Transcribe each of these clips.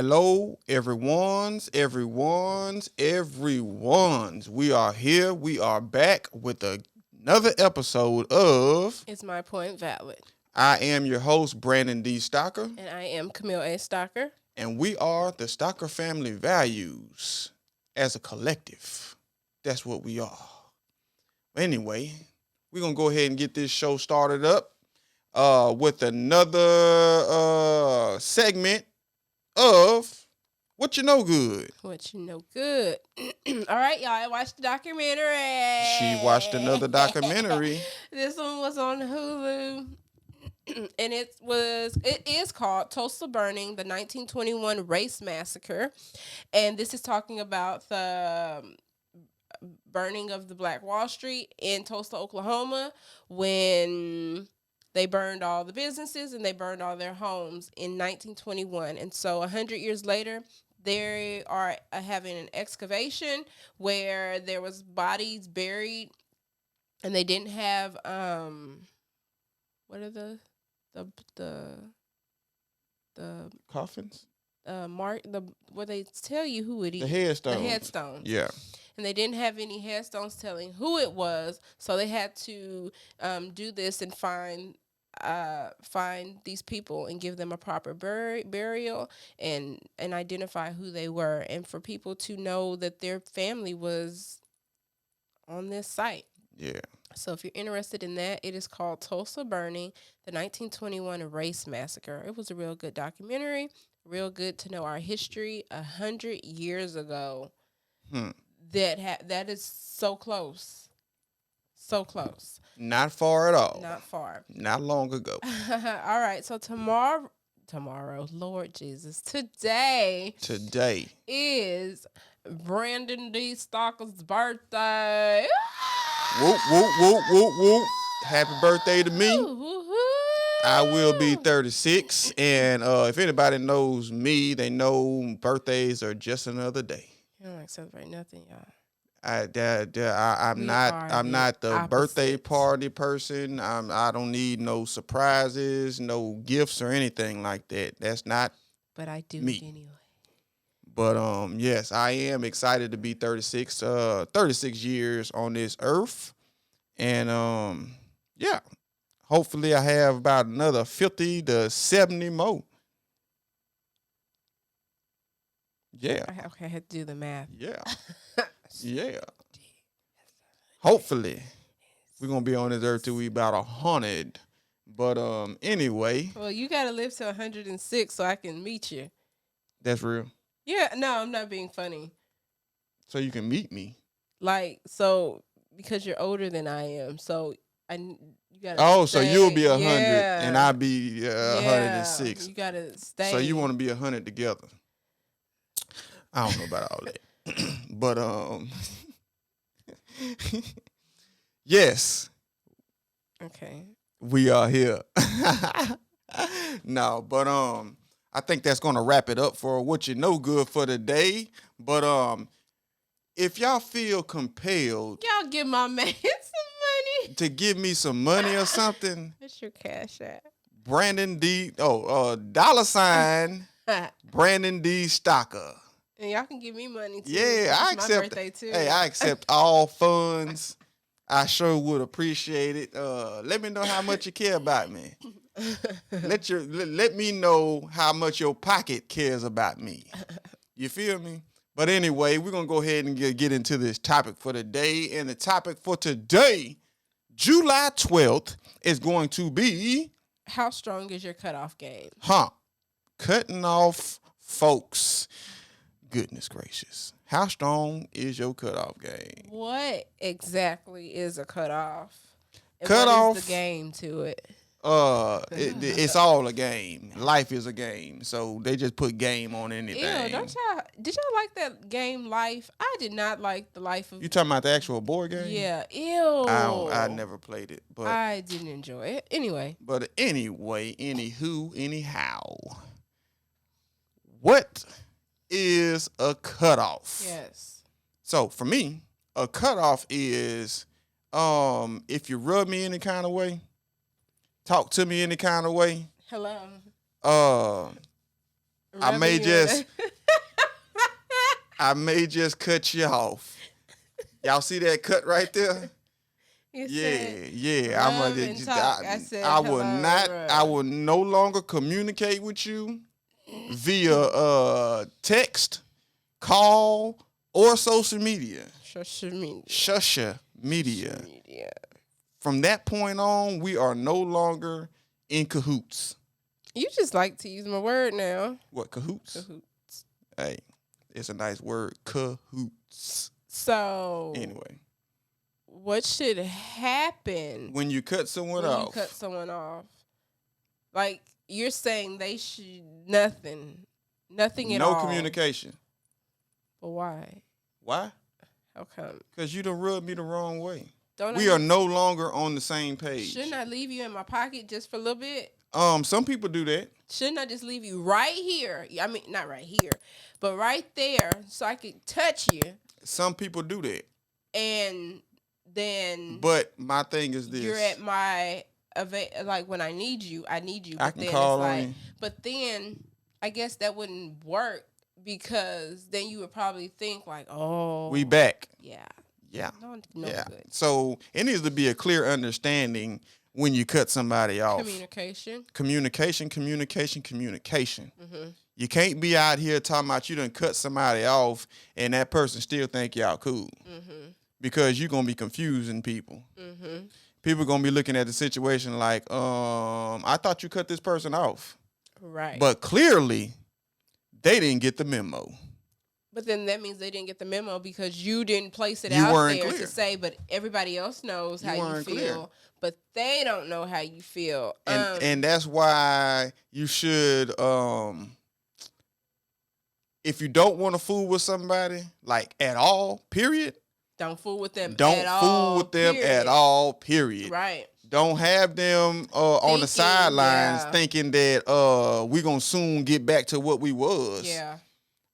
Hello, everyone's. We are here. We are back with another episode of Is my point valid? I am your host, Brandon D. Stocker. And I am Camille A. Stocker. And we are the Stocker Family Values as a collective. That's what we are. Anyway, we're going to go ahead and get this show started up with another segment of What You Know Good. What you know good. All right, y'all. I watched the documentary. She watched another documentary. This one was on Hulu. And it is called Tulsa Burning, the 1921 Race Massacre. And this is talking about the burning of the Black Wall Street in Tulsa, Oklahoma, when they burned all the businesses and they burned all their homes in 1921. And so 100 years later, they are having an excavation where there was bodies buried, and they didn't have what are the Coffins? Where they tell you who it is. The headstones. The headstones. Yeah. And they didn't have any headstones telling who it was, so they had to do this and find these people and give them a proper burial and identify who they were, and for people to know that their family was on this site. Yeah. So if you're interested in that, it is called Tulsa Burning, the 1921 Race Massacre. It was a real good documentary, real good to know our history 100 years ago. That is so close. So close. Not far at all. Not far. Not long ago. All right. So tomorrow, Lord Jesus, today is Brandon D. Stocker's birthday. Whoop, whoop, whoop, whoop, whoop. Happy birthday to me. I will be 36. And if anybody knows me, they know birthdays are just another day. You don't like celebrate nothing, y'all. I'm not the birthday party person. I don't need no surprises, no gifts or anything like that. That's not. But I do me. It anyway. But yes, I am excited to be 36. 36 years on this earth, and yeah, hopefully I have about another 50 to 70 more. Yeah. Okay, I had to do the math. Yeah. Yeah. Hopefully, we're gonna be on this earth till we about 100. But anyway. Well, you gotta live to 106 so I can meet you. That's real. Yeah, no, I'm not being funny. So you can meet me. Like, so because you're older than I am, so you gotta. Oh, stay. So you'll be 100 yeah. and I'll be 106. You gotta stay. So you want to be 100 together? I don't know about all that. But yes. Okay. We are here. No, but I think that's gonna wrap it up for What You Know Good for today. But if y'all feel compelled, y'all give my man some money to give me some money or something. What's your cash at? Brandon D. $, Brandon D. Stocker. And y'all can give me money too. Yeah, I accept. My birthday too. Hey, I accept all funds. I sure would appreciate it. Let me know how much you care about me. Let me know how much your pocket cares about me. You feel me? But anyway, we're gonna go ahead and get into this topic for today. And the topic for today, July 12th, is going to be how strong is your cutoff game? Cutting off folks. Goodness gracious. How strong is your cutoff game? What exactly is a cutoff? And cutoff. What is the game to it? It's all a game. Life is a game. So they just put game on anything. Ew, did y'all like that game Life? I did not like the Life of... You talking about the actual board game? Yeah. Ew. I never played it. But I didn't enjoy it. Anyway. But anyway, anyhow. What is a cutoff? Yes. So for me, a cutoff is if you rub me any kind of way, talk to me any kind of way. Hello. I may Rubbing you. I may just cut you off. Y'all see that cut right there? You Yeah, said, yeah. rub and talk. I said, I will hello, not. I rub. will no longer communicate with you via text, call, or social media. Social media. Shusha media. Social media. From that point on, we are no longer in cahoots. You just like to use my word now. What, cahoots? Cahoots. Hey, it's a nice word, cahoots. So Anyway, what should happen when you cut someone when off, you cut someone off? Like you're saying they should nothing at no all. communication. But why? Why? How come? Because you done rubbed me the wrong way. Don't We I, are no longer on the same page. Shouldn't I leave you in my pocket just for a little bit? Some people do that. Shouldn't I just leave you right here? I mean, not right here, but right there, so I could touch you. Some people do that. And then, But my thing is this: you're at my like when I need you. But I can then call it's on like, you. but then I guess that wouldn't work because then you would probably think like, oh, We back. yeah, Yeah. no Yeah. good. So it needs to be a clear understanding when you cut somebody off. Communication. Mm-hmm. You can't be out here talking about you done cut somebody off and that person still think y'all cool. Mm-hmm. Because you're going to be confusing people. Mm-hmm. People going to be looking at the situation like, I thought you cut this person off. Right. But clearly, they didn't get the memo. But then that means they didn't get the memo because you didn't place it You out weren't there clear. to say, but everybody else knows how you weren't feel. clear. But they don't know how you feel. And that's why you should, if you don't want to fool with somebody, like at all, period. Don't fool with them Don't at fool all. with them period. at all, period. Right. Don't have them on the sidelines thinking that we're going to soon get back to what we was. Yeah.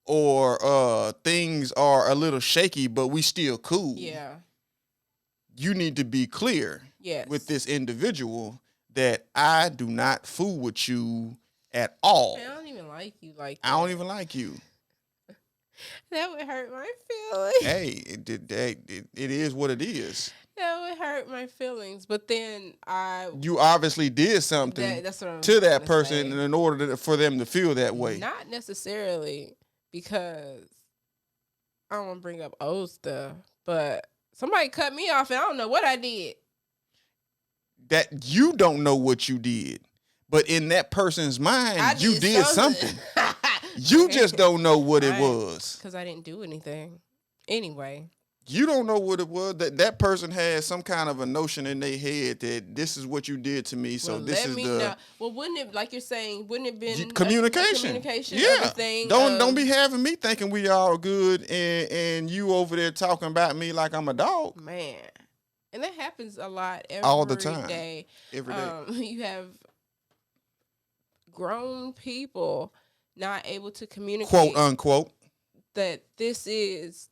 Or things are a little shaky, but we still cool. Yeah. You need to be clear with this individual that I do not fool with you at all. Man, I don't even like you like that. I don't even like you. That would hurt my feelings. Hey, it is what it is. That would hurt my feelings. But then you obviously did something that's what to that person in order for them to feel that way. Not necessarily because I don't want to bring up old stuff, but somebody cut me off and I don't know what I did. That you don't know what you did, but in that person's mind, you did something. You just don't know what it was. Because I didn't do anything. Anyway. You don't know what it was. That person has some kind of a notion in their head that this is what you did to me. So this is the. Know. Well, wouldn't it, like you're saying, wouldn't it have been communication? Yeah. Thing don't be having me thinking we all good and you over there talking about me like I'm a dog. Man. And that happens a lot all the time. Day. Every day. You have grown people not able to communicate, quote unquote, that this is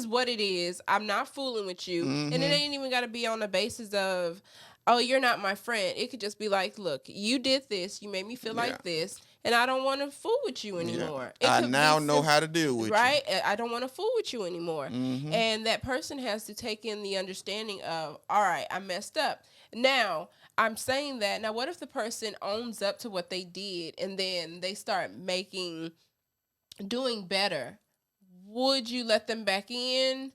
what it is. I'm not fooling with you. Mm-hmm. And it ain't even got to be on the basis of, oh, you're not my friend. It could just be like, look, you did this. You made me feel like this. And I don't want to fool with you anymore. Yeah. I now know how to deal with you. Right? I don't want to fool with you anymore. Mm-hmm. And that person has to take in the understanding of, all right, I messed up. Now, I'm saying that. Now, what if the person owns up to what they did and then they start doing better? Would you let them back in?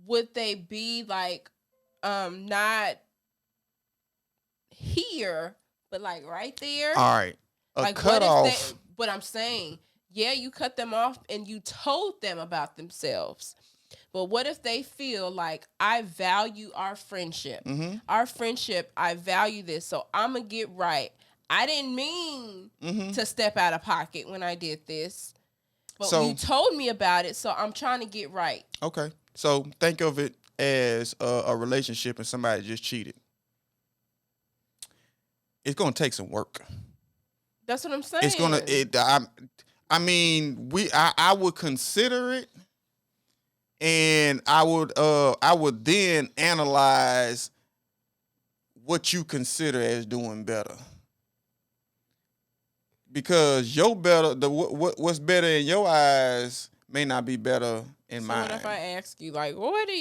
Would they be like, not here, but like right there? All right. Like cutoff. But I'm saying, yeah, you cut them off and you told them about themselves. But what if they feel like, I value our friendship. Mm-hmm. Our friendship, I value this, so I'm going to get right. I didn't mean to step out of pocket when I did this. But you told me about it, so I'm trying to get right. Okay. So think of it as a relationship and somebody just cheated. It's going to take some work. That's what I'm saying. It's going to, I would consider it. And I would then analyze what you consider as doing better. because your better what's better in your eyes may not be better in So what mine. if I ask you, like, what do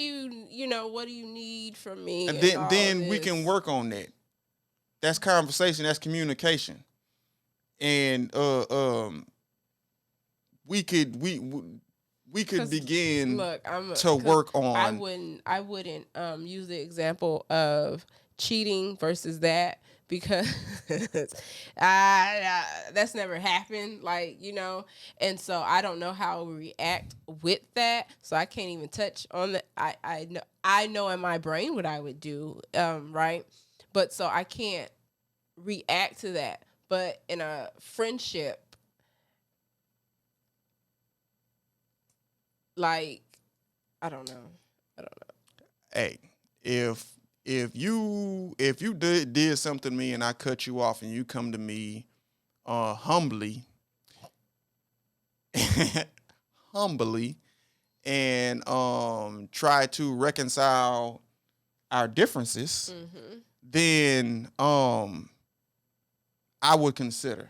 what do you need from me And and then all then we this? can work on that. That's conversation. That's communication. And we could we could 'Cause, begin look, to 'cause work I on. wouldn't use the example of cheating versus that because that's never happened, like, and so I don't know how I would react with that, so I can't even touch on the I know in my brain what I would do, right, but so I can't react to that, but in a friendship, like, I don't know. I don't know. Hey, if you did something to me and I cut you off and you come to me humbly humbly and try to reconcile our differences, Mm-hmm. then I would consider.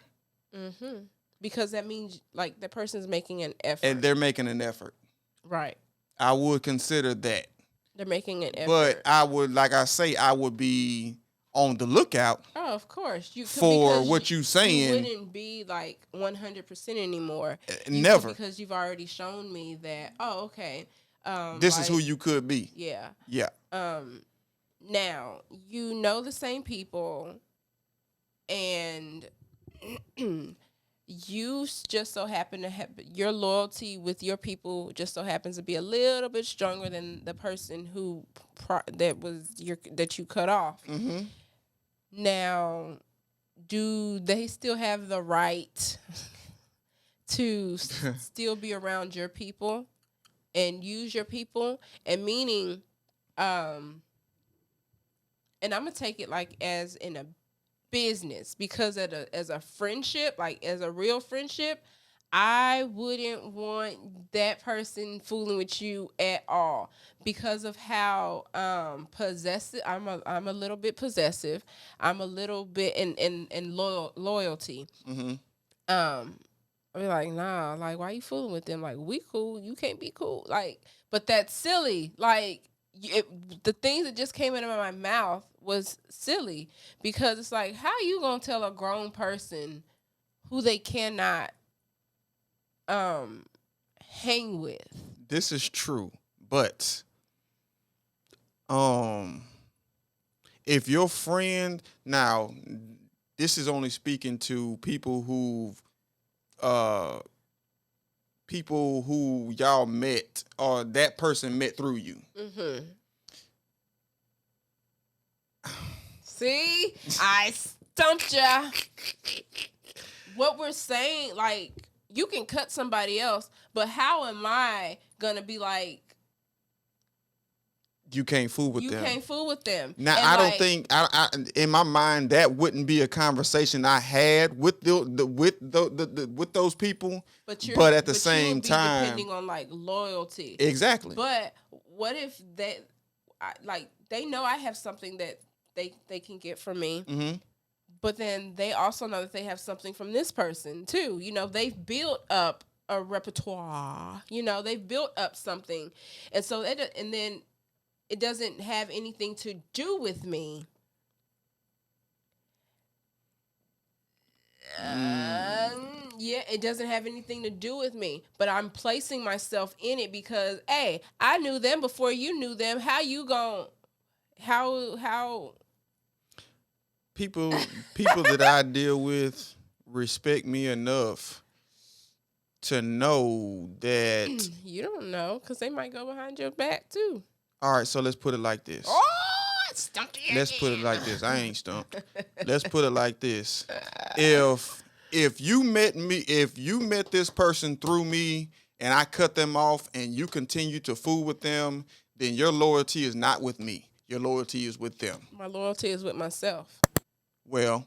Mm-hmm. Because that means like the person's making an effort. And they're making an effort. Right. I would consider that. They're making an effort. But I would, like I say, I would be on the lookout. Oh, of course. For what you saying. You wouldn't be like 100% anymore. Never. Because you've already shown me that, oh, okay. This is who you could be. Yeah. Yeah. Now, you know the same people and you just so happen to have your loyalty with your people just so happens to be a little bit stronger than the person who that you cut off. Mm-hmm. Now, do they still have the right to still be around your people and use your people? And meaning, and I'm gonna take it like as in a business, because as a friendship, like as a real friendship, I wouldn't want that person fooling with you at all because of how possessive I'm a little bit possessive. I'm a little bit in loyalty. Mm-hmm. I'm like, nah, like, why you fooling with them? Like, we cool, you can't be cool. Like, but that's silly. Like, the things that just came out of my mouth was silly because it's like, how you gonna tell a grown person who they cannot hang with? This is true, but if your friend, now this is only speaking to people who y'all met or that person met through you. Mm-hmm. See, I stumped ya. What we're saying, like, you can cut somebody else, but how am I gonna be like, you can't fool with them? You can't fool with them. Now, and I don't think, I in my mind, that wouldn't be a conversation I had with with those people. But at the same time, depending on like loyalty. Exactly. But what if they know I have something that they can get from me. Mm-hmm. But then they also know that they have something from this person too. They've built up a repertoire. They've built up something, and so and then it doesn't have anything to do with me. Yeah, it doesn't have anything to do with me, but I'm placing myself in it because, hey, I knew them before you knew them. How you gon' how people that I deal with respect me enough to know that you don't know, because they might go behind your back too. All right, so let's put it like this. Oh, stumped you. Let's put it like this. I ain't stumped. Let's put it like this. If you met this person through me and I cut them off and you continue to fool with them, then your loyalty is not with me. Your loyalty is with them. My loyalty is with myself. Well,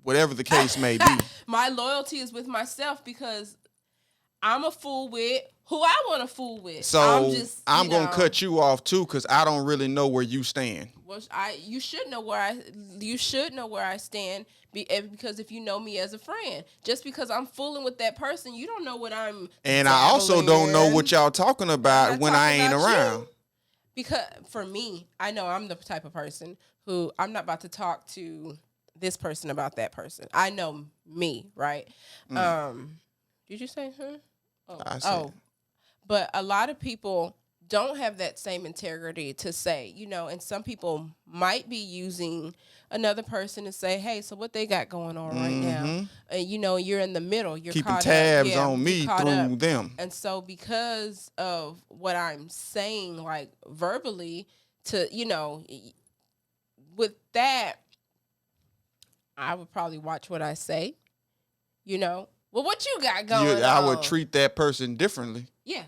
whatever the case may be. My loyalty is with myself because I'm a fool with who I want to fool with. So I'm gonna gonna cut you off too, because I don't really know where you stand. Well, you should know where I stand. Because if you know me as a friend, just because I'm fooling with that person, you don't know what I'm. And I also don't know what y'all talking about when I ain't around. You. Because for me, I know I'm the type of person who I'm not about to talk to this person about that person. I know me, right? Did you say her? I said. But a lot of people don't have that same integrity to say, and some people might be using another person to say, hey, so what they got going on right now? And, you're in the middle. You're keeping tabs on me through them. And so because of what I'm saying, like verbally to, with that, I would probably watch what I say, Well, what you got going on? I would treat that person differently. Yeah.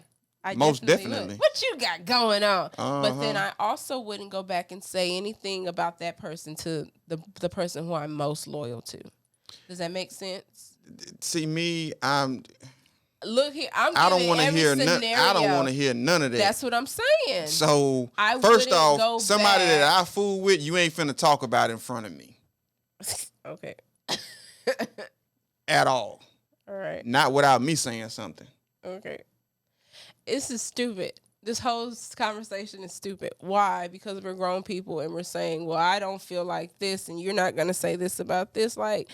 Most definitely. What you got going on? But then I also wouldn't go back and say anything about that person to the person who I'm most loyal to. Does that make sense? See, me, Look here, I don't want to hear none. I don't want to hear none of that. That's what I'm saying. So first off, somebody that I fool with, you ain't finna talk about in front of me. Okay. At all. All right. Not without me saying something. Okay. This is stupid. This whole conversation is stupid. Why? Because we're grown people and we're saying, well, I don't feel like this and you're not going to say this about this. Like,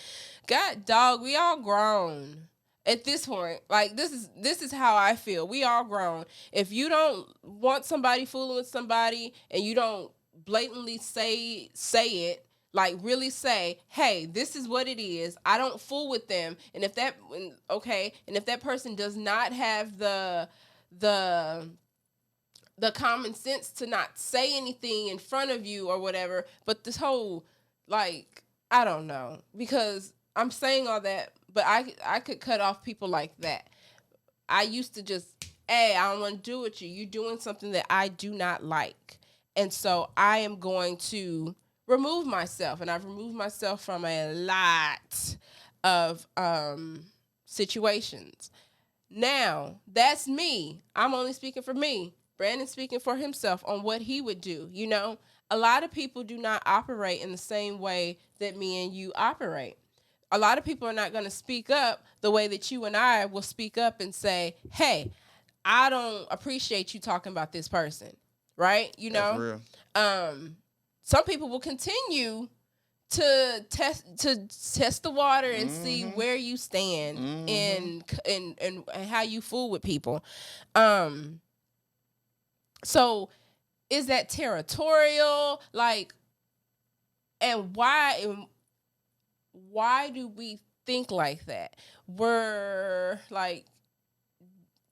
God, dog, we all grown at this point. Like, this is how I feel. We all grown. If you don't want somebody fooling with somebody and you don't blatantly say it, like really say, hey, this is what it is. I don't fool with them. And if that person does not have the common sense to not say anything in front of you or whatever, but this whole, like, I don't know, because I'm saying all that, but I could cut off people like that. I used to just, hey, I don't want to do with you. You're doing something that I do not like. And so I am going to remove myself, and I've removed myself from a lot of situations. Now, that's me. I'm only speaking for me. Brandon's speaking for himself on what he would do. A lot of people do not operate in the same way that me and you operate. A lot of people are not going to speak up the way that you and I will speak up and say, hey, I don't appreciate you talking about this person, right? That's real. Some people will continue to test the water and see where you stand and how you fool with people. So is that territorial? Like, and why do we think like that? We're like,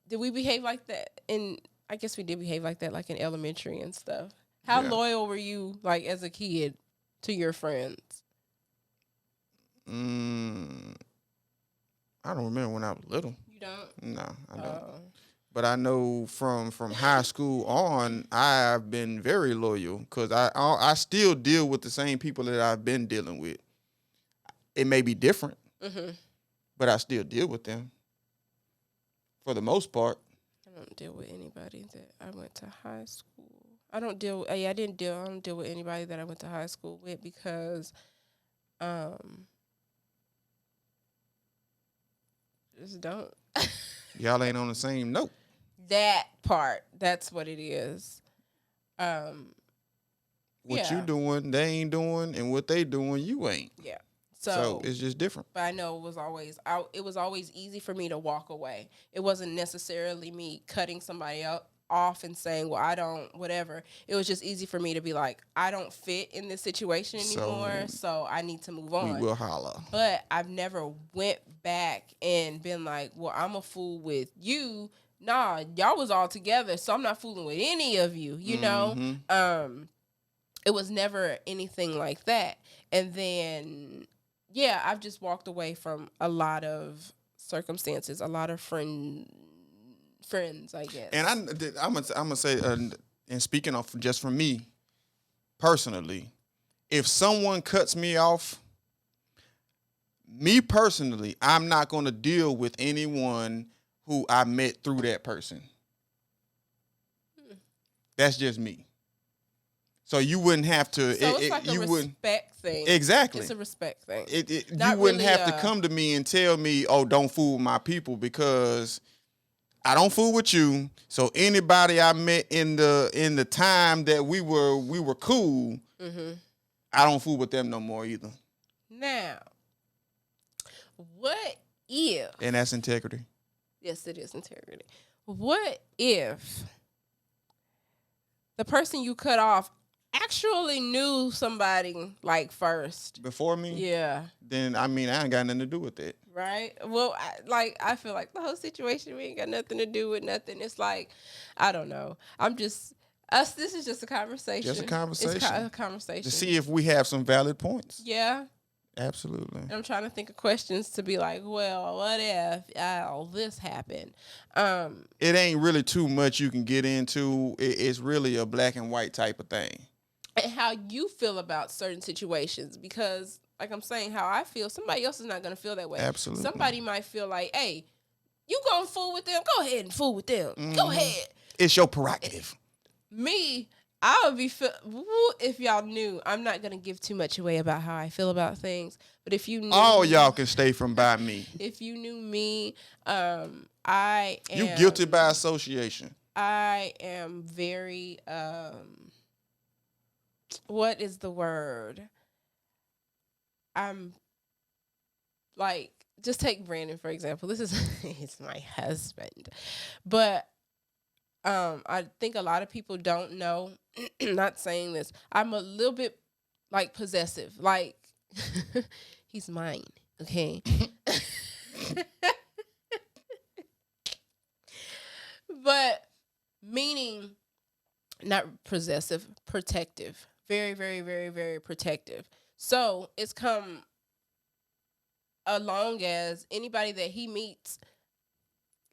did we behave like that I guess we did behave like that, like in elementary and stuff. How loyal were you, like, as a kid to your friends? I don't remember when I was little. You don't? No, I don't. But I know from high school on, I've been very loyal because I still deal with the same people that I've been dealing with. It may be different, but I still deal with them for the most part. I don't deal with anybody that I went to high school. I don't deal with anybody that I went to high school with because just don't. Y'all ain't on the same note. That part, that's what it is. What you doing, they ain't doing, and what they doing, you ain't. Yeah. So it's just different. But I know it was always easy for me to walk away. It wasn't necessarily me cutting somebody off and saying, well, I don't, whatever. It was just easy for me to be like, I don't fit in this situation anymore, so I need to move on. We will holler. But I've never went back and been like, well, I'm a fool with you. Nah, y'all was all together, so I'm not fooling with any of you, you know? It was never anything like that. And then, yeah, I've just walked away from a lot of circumstances, a lot of friends, I guess. And I'm gonna say, and speaking of just for me personally, if someone cuts me off, me personally, I'm not gonna deal with anyone who I met through that person. That's just me. So you wouldn't have to. So it's like a respect thing. Exactly. It's a respect thing. You wouldn't have to come to me and tell me, "Oh, don't fool with my people," because I don't fool with you. So anybody I met in the time that we were cool, I don't fool with them no more either. Now, what if? And that's integrity. Yes, it is integrity. What if the person you cut off actually knew somebody like first before me? Yeah. Then I ain't got nothing to do with it. Right. Well, I feel like the whole situation, we ain't got nothing to do with nothing. It's like, I don't know. This is just a conversation. Just a conversation. It's a conversation to see if we have some valid points. Yeah. Absolutely. And I'm trying to think of questions to be like, well, what if all this happened? It ain't really too much you can get into. It's really a black and white type of thing. And how you feel about certain situations, because like I'm saying, how I feel, somebody else is not going to feel that way. Absolutely. Somebody might feel like, hey, you going to fool with them? Go ahead and fool with them. Go ahead. It's your prerogative. Me, I would be, if y'all knew, I'm not going to give too much away about how I feel about things, but if you knew. All y'all can stay from by me. If you knew me, I am. You guilty by association. I am very, what is the word? I'm like, just take Brandon, for example. This is, he's my husband. But I think a lot of people don't know, not saying this, I'm a little bit like possessive. Like, he's mine, okay? But meaning, not possessive, protective. Very, very, very, very protective. So it's come along as anybody that he meets,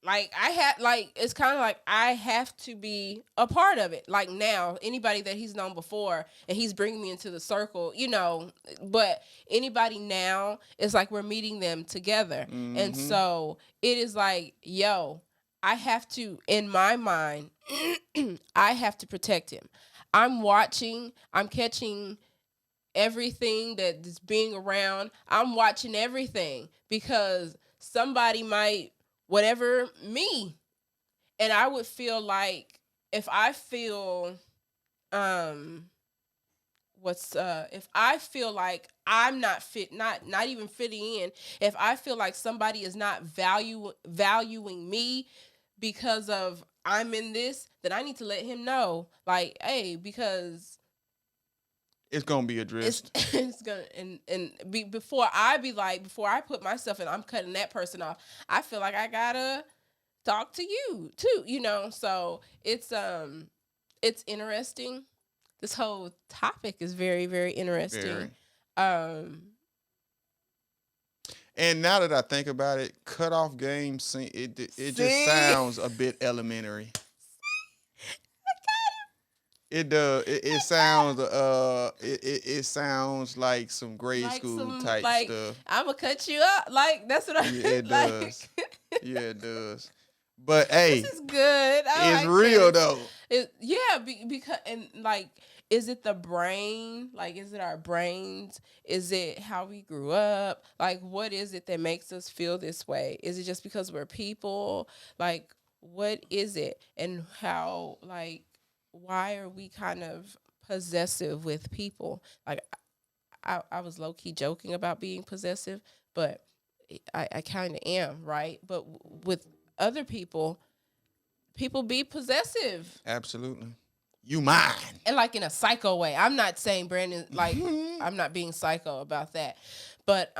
it's kind of like I have to be a part of it. Like now, anybody that he's known before and he's bringing me into the circle, but anybody now, it's like we're meeting them together. Mm-hmm. And so it is like, yo, I have to, in my mind, I have to protect him. I'm watching, I'm catching everything that is being around. I'm watching everything because somebody might whatever me. And I would feel like if I feel if I feel like I'm not fit, not even fitting in, if I feel like somebody is not valuing me because of I'm in this, then I need to let him know, like, hey, because it's gonna be addressed. It's gonna before I put myself in, I'm cutting that person off. I feel like I gotta talk to you too, So it's interesting. This whole topic is very, very interesting. Very. And now that I think about it, cutoff games, it just sounds a bit elementary. It does. It sounds. It sounds like some grade school type stuff. I'm gonna cut you up. Like that's what I. Yeah, it does. Yeah, it does. But hey, this is good. It's real though. Because is it the brain? Like, is it our brains? Is it how we grew up? Like, what is it that makes us feel this way? Is it just because we're people? Like, what is it? And how, like, why are we kind of possessive with people? Like, I was low-key joking about being possessive, but I kind of am, right? But with other people be possessive. Absolutely. You mine. And like in a psycho way. I'm not saying Brandon, like, I'm not being psycho about that. But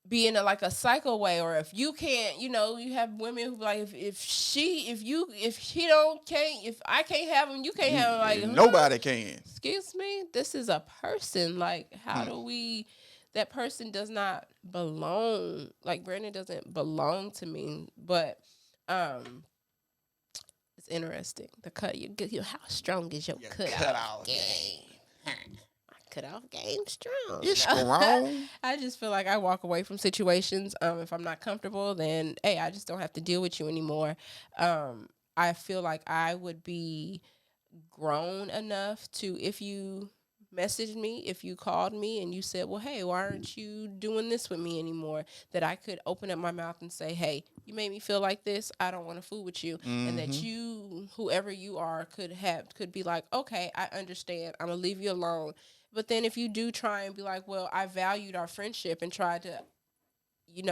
be in a psycho way, or if you can't, you have women who like if I can't have him, you can't have him. Like nobody can. Excuse me, this is a person. Like, how do we? That person does not belong. Like Brandon doesn't belong to me. But it's interesting. The cut. How strong is your cutout game? Cut off game strong. It's strong. I just feel like I walk away from situations. If I'm not comfortable, then hey, I just don't have to deal with you anymore. I feel like I would be grown enough to, if you messaged me, if you called me and you said, well, hey, why aren't you doing this with me anymore, that I could open up my mouth and say, hey, you made me feel like this, I don't want to fool with you. And that you, whoever you are, could be like, okay, I understand, I'm gonna leave you alone. But then if you do try and be like, well, I valued our friendship and tried to,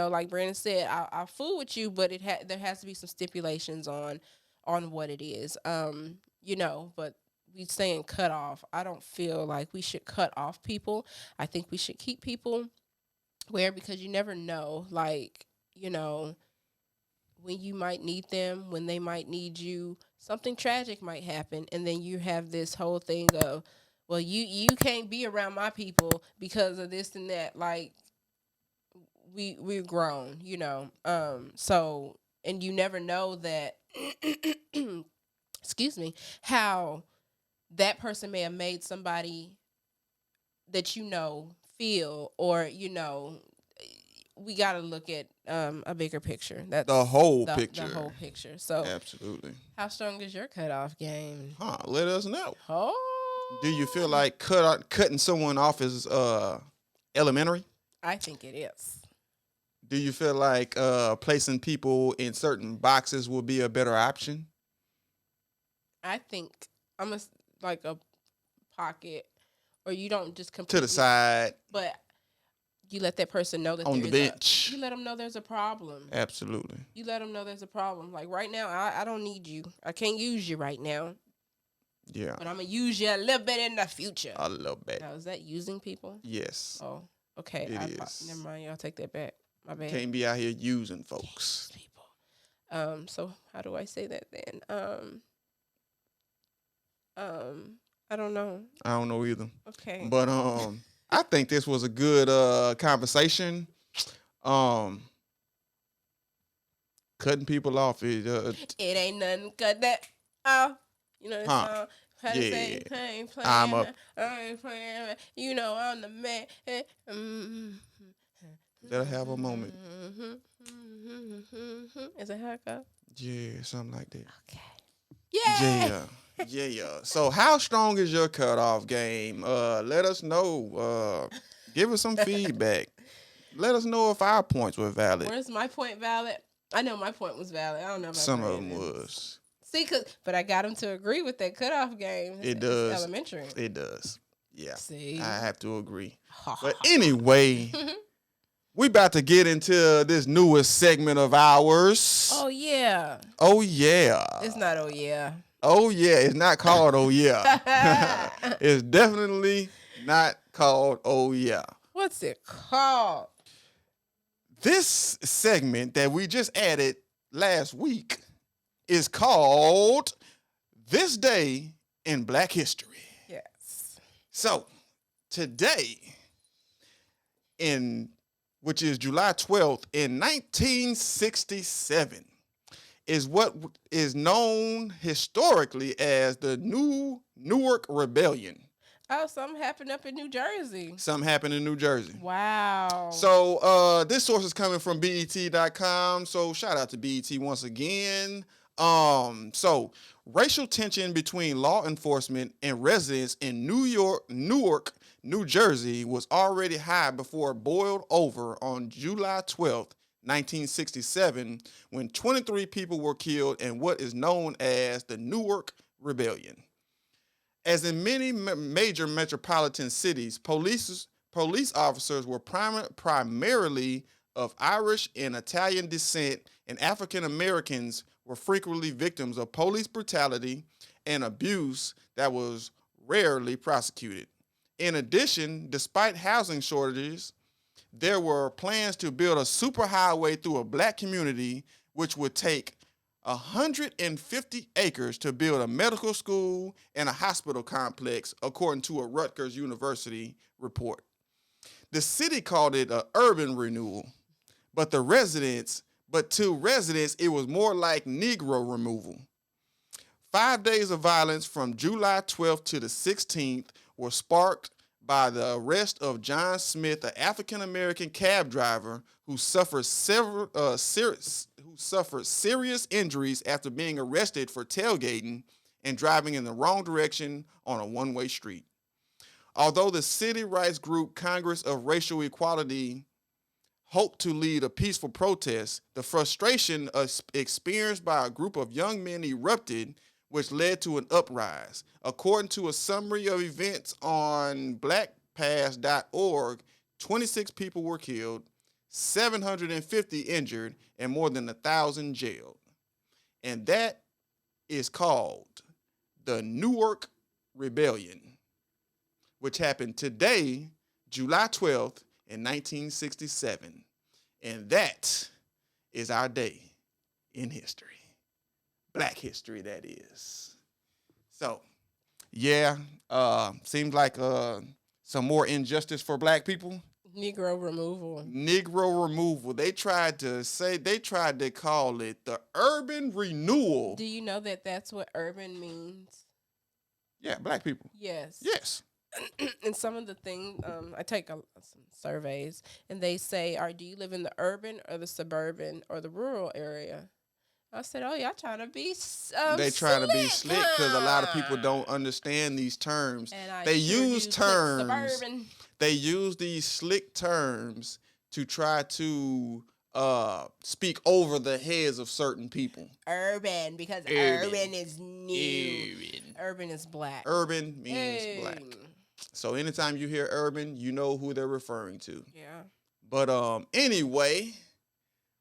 like Brandon said, I'll fool with you, but there has to be some stipulations on what it is. But we saying cut off. I don't feel like we should cut off people. I think we should keep people where, because you never know, like, when you might need them, when they might need you, something tragic might happen, and then you have this whole thing of, well, you can't be around my people because of this and that. Like, we're grown, So, and you never know that excuse me, how that person may have made somebody that feel, or we got to look at a bigger picture. That's The whole picture. The whole picture. So absolutely. How strong is your cutoff game? Let us know. Oh, do you feel like cutting someone off is elementary? I think it is. Do you feel like placing people in certain boxes will be a better option? I think like a pocket, or you don't just completely to the side, but you let that person know that on the bench. You let them know there's a problem. Absolutely. You let them know there's a problem. Like right now, I don't need you. I can't use you right now. Yeah. But I'm gonna use you a little bit in the future. A little bit. Now, is that using people? Yes. Oh, okay. It is. Never mind. Y'all take that back. My bad. Can't be out here using folks. People. So how do I say that then? I don't know. I don't know either. Okay. But I think this was a good conversation. Cutting people off is it ain't nothing cut that off. You know that song? How to say I ain't playing. I ain't playing. I'm the man. Let her have a moment. Is that how it goes? Yeah, something like that. Okay. Yeah. So how strong is your cutoff game? Let us know. Give us some feedback. Let us know if our points were valid. Where's my point valid? I know my point was valid. I don't know about some of them was. See, but I got them to agree with that cutoff game. It does. It's elementary. It does. Yeah. See? I have to agree. But anyway, we about to get into this newest segment of ours. Oh, yeah. Oh, yeah. It's not oh, yeah. Oh, yeah. It's not called oh, yeah. It's definitely not called oh, yeah. What's it called? This segment that we just added last week is called This Day in Black History. Yes. So, today, which is July 12th, in 1967, is what is known historically as the Newark Rebellion. Oh, something happened up in New Jersey. Something happened in New Jersey. Wow. So this source is coming from BET.com. So shout out to BET once again. So racial tension between law enforcement and residents in Newark, New Jersey was already high before it boiled over on July 12th, 1967, when 23 people were killed in what is known as the Newark Rebellion. As in many major metropolitan cities, police officers were primarily of Irish and Italian descent, and African Americans were frequently victims of police brutality and abuse that was rarely prosecuted. In addition, despite housing shortages, there were plans to build a superhighway through a black community, which would take 150 acres to build a medical school and a hospital complex, according to a Rutgers University report. The city called it an urban renewal, but to residents, it was more like Negro removal. 5 days of violence from July 12th to the 16th were sparked by the arrest of John Smith, an African American cab driver who suffered serious injuries after being arrested for tailgating and driving in the wrong direction on a one-way street. Although the city rights group Congress of Racial Equality hoped to lead a peaceful protest, the frustration experienced by a group of young men erupted, which led to an uprising. According to a summary of events on blackpast.org, 26 people were killed, 750 injured, and more than 1,000 jailed. And that is called the Newark Rebellion, which happened today, July 12th, in 1967. And that is our day in history. Black history, that is. So, yeah, seems like some more injustice for black people. Negro removal. Negro removal. They tried to call it the urban renewal. Do you know that that's what urban means? Yeah, black people. Yes. Yes. And some of the things, I take some surveys, and they say, do you live in the urban or the suburban or the rural area? I said, oh, y'all trying to be they trying to be slick because a lot of people don't understand these terms. And they use terms. Suburban. They use these slick terms to try to speak over the heads of certain people. Urban, because urban is new. Urban is black. Urban means black. So anytime you hear urban, you know who they're referring to. Yeah. But anyway,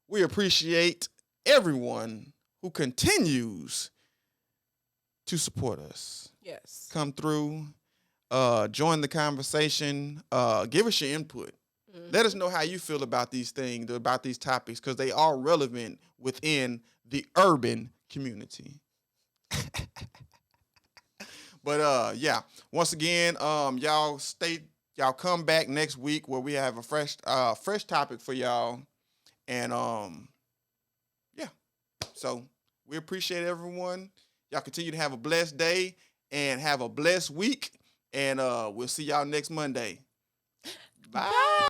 we appreciate everyone who continues to support us. Yes. Come through, join the conversation, give us your input. Mm-hmm. Let us know how you feel about these things, about these topics, because they are relevant within the urban community. But yeah, once again, y'all come back next week where we have a fresh topic for y'all. And yeah. So we appreciate everyone. Y'all continue to have a blessed day and have a blessed week. And we'll see y'all next Monday. Bye.